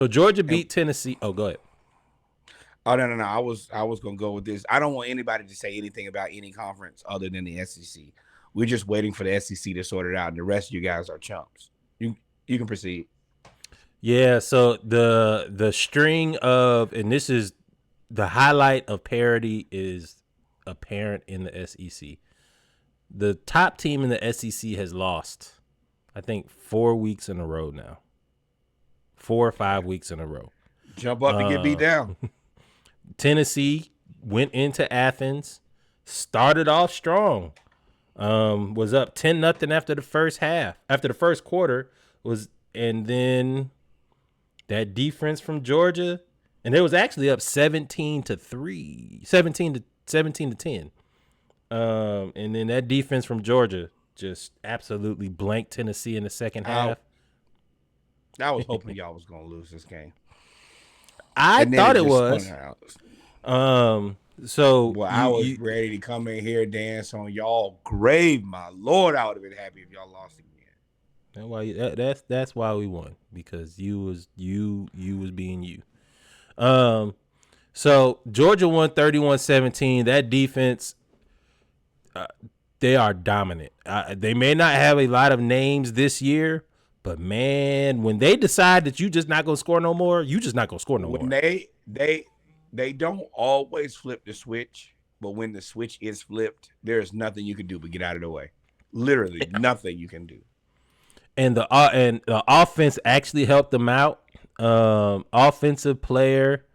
So Georgia And beat Tennessee. Oh, go ahead. oh no. I was gonna go with this. I don't want anybody to say anything about any conference other than the SEC. We're just waiting for the SEC to sort it out, and the rest of you guys are chumps. You can proceed. Yeah, so the string of, and this is the highlight of parity, is apparent in the SEC. The top team in the SEC has lost, I think, 4 weeks in a row now. 4 or 5 weeks in a row. Jump up and get beat Uh, down. Tennessee went into Athens, started off strong. Was up 10-0 after the first half. After the first quarter was, and then that defense from Georgia, and it was actually up 17-3, 17 to 10. And then that defense from Georgia just absolutely blanked Tennessee in the second I half. I was hoping y'all was gonna lose this game, I and then thought it it just spun was. out. So Well, I you was you ready to come in here dance on y'all grave. My lord, I would have been happy if y'all lost again. that's why we won, because you was being you. Um, so Georgia won 31-17. That defense, they are dominant. They may not have a lot of names this year, but man, when they decide that you just not gonna score no more, you just not gonna score no When more. they don't always flip the switch, but when the switch is flipped, there's nothing you can do but get out of the way. Literally nothing you can do. And the offense actually helped them out. Offensive player.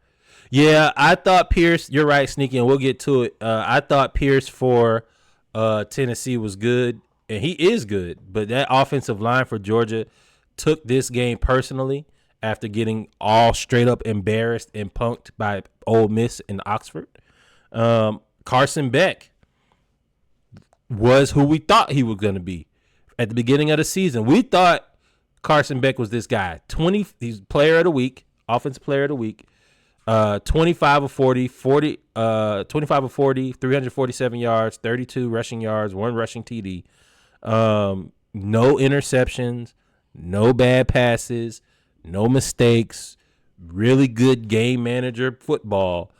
Yeah, I thought Pierce. You're right, Sneaky, and we'll get to it. I thought Pierce for Tennessee was good, and he is good. But that offensive line for Georgia took this game personally after getting all straight up embarrassed and punked by Ole Miss in Oxford. Carson Beck was who we thought he was going to be at the beginning of the season. We thought Carson Beck was this guy. He's player of the week, offensive player of the week. 25 of 40, 25 of 40, 347 yards, 32 rushing yards, one rushing TD. No interceptions, no bad passes, no mistakes. Really good game manager football,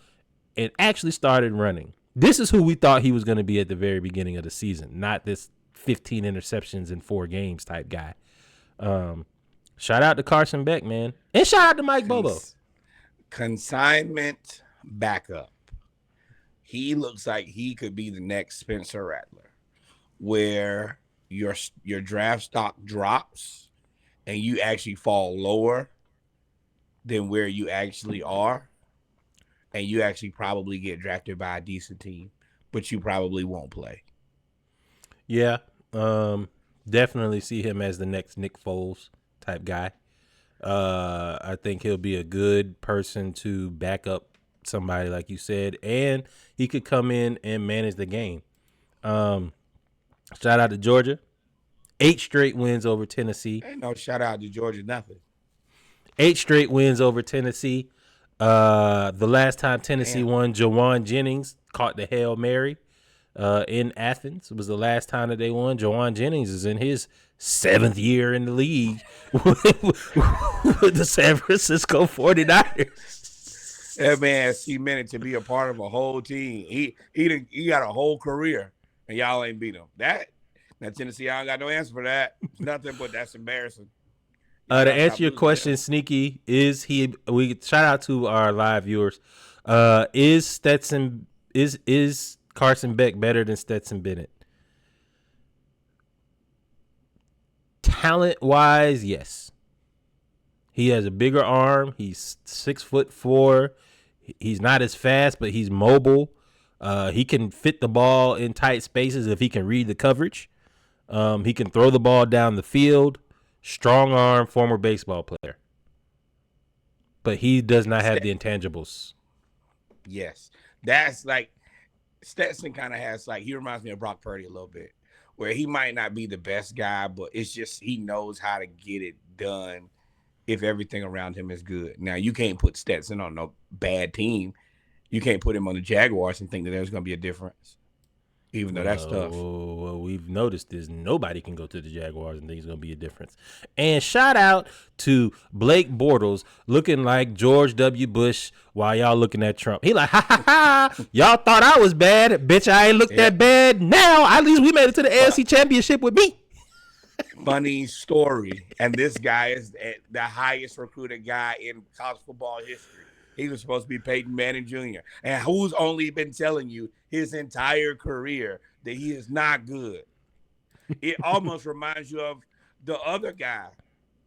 and actually started running. This is who we thought he was going to be at the very beginning of the season, not this 15 interceptions in 4 games type guy. Shout out to Carson Beck, man. And shout out to Mike Bobo. Cons- Consignment backup. He looks like he could be the next Spencer Rattler, where your draft stock drops and you actually fall lower than where you actually are, and you actually probably get drafted by a decent team, but you probably won't play. Yeah. Definitely see him as the next Nick Foles type guy. I think he'll be a good person to back up somebody like you said, and he could come in and manage the game. Um, Shout out to Georgia. 8 straight wins over Tennessee. Ain't no shout out to Georgia, nothing. 8 straight wins over Tennessee. The last time Tennessee Damn. won, Jawan Jennings caught the Hail Mary in Athens. It was the last time that they won. Jawan Jennings is in his 7th year in the league with the San Francisco 49ers. That man cemented to be a part of a whole team. He got a whole career, and y'all ain't beat him. That Tennessee, I don't got no answer for that. It's nothing but that's embarrassing. Y'all To gotta stop answer your losing to question, him. Sneaky, is he? We shout out to our live viewers. Is Stetson is Carson Beck better than Stetson Bennett? Talent wise, yes. He has a bigger arm. He's 6'4". He's not as fast, but he's mobile. He can fit the ball in tight spaces if he can read the coverage. He can throw the ball down the field. Strong arm, former baseball player. But he does not have St- the intangibles. yes, that's like Stetson kind of has like he reminds me of Brock Purdy a little bit, where he might not be the best guy, but it's just he knows how to get it done if everything around him is good. Now you can't put Stetson on a bad team. You can't put him on the Jaguars and think that there's going to be a difference. even though that's tough. Well, we've noticed this. Nobody can go to the Jaguars and think it's going to be a difference. And shout out to Blake Bortles looking like George W. Bush while y'all looking at Trump. He like, ha, ha, ha. Y'all thought I was bad. Bitch, I ain't looked that bad. Now, at least we made it to the AFC Championship with me. Funny story. And this guy is the highest recruited guy in college football history. He was supposed to be Peyton Manning Jr. And who's only been telling you his entire career that he is not good? It almost reminds you of the other guy,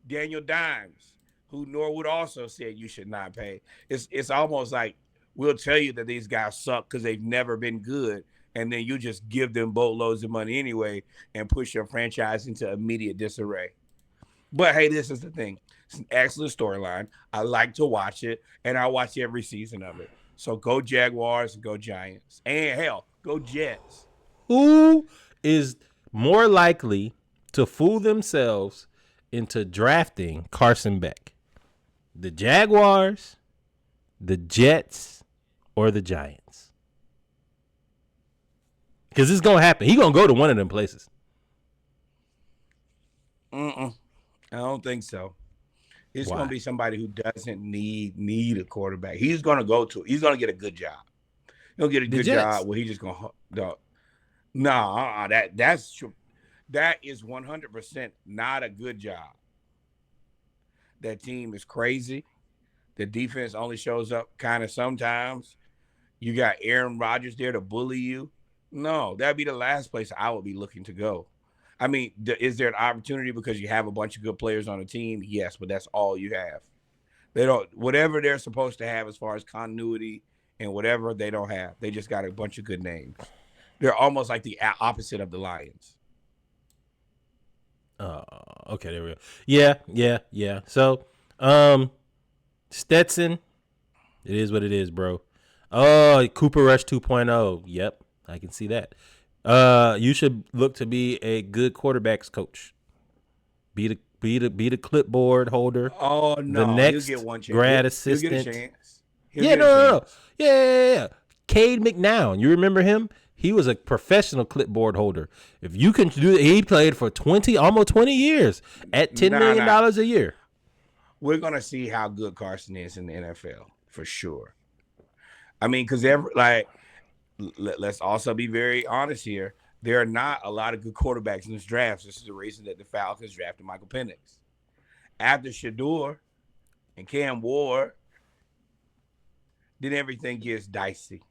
Daniel Dimes, who Norwood also said you should not pay. It's almost like we'll tell you that these guys suck because they've never been good, and then you just give them boatloads of money anyway and push your franchise into immediate disarray. But hey, this is the thing. It's an excellent storyline. I like to watch it, and I watch every season of it. So go Jaguars and go Giants. And hell, go Jets. Who is more likely to fool themselves into drafting Carson Beck? The Jaguars, the Jets, or the Giants? Because it's going to happen. He's going to go to one of them places. I don't think so. It's going to be somebody who doesn't need a quarterback. He's going to get a good job. He'll get a good job where he's just going to that is 100% not a good job. That team is crazy. The defense only shows up kind of sometimes. You got Aaron Rodgers there to bully you. No, that'd be the last place I would be looking to go. I mean, is there an opportunity because you have a bunch of good players on the team? Yes, but that's all you have. They don't, whatever they're supposed to have as far as continuity and whatever, they don't have. They just got a bunch of good names. They're almost like the opposite of the Lions. Okay, there we go. Yeah. So, Stetson, it is what it is, bro. Oh, Cooper Rush 2.0. Yep, I can see that. You should look to be a good quarterbacks coach. Be the clipboard holder. Oh no, the next he'll get one chance. grad assistant. He'll get a chance. No. Yeah. Cade McNown, you remember him? He was a professional clipboard holder. If you can do it, he played for almost 20 years at $10 million a year. We're gonna see how good Carson is in the NFL for sure. I mean, because let's also be very honest here. There are not a lot of good quarterbacks in this draft. This is the reason that the Falcons drafted Michael Penix. After Shador and Cam Ward, then everything gets dicey.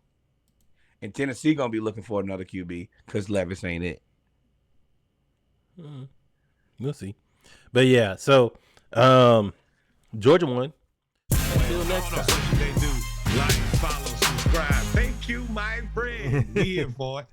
And Tennessee going to be looking for another QB because Levis ain't it. We'll see. But yeah, so Georgia won. Until next time. Like, follow, subscribe. Thank you, my friend. We in for it.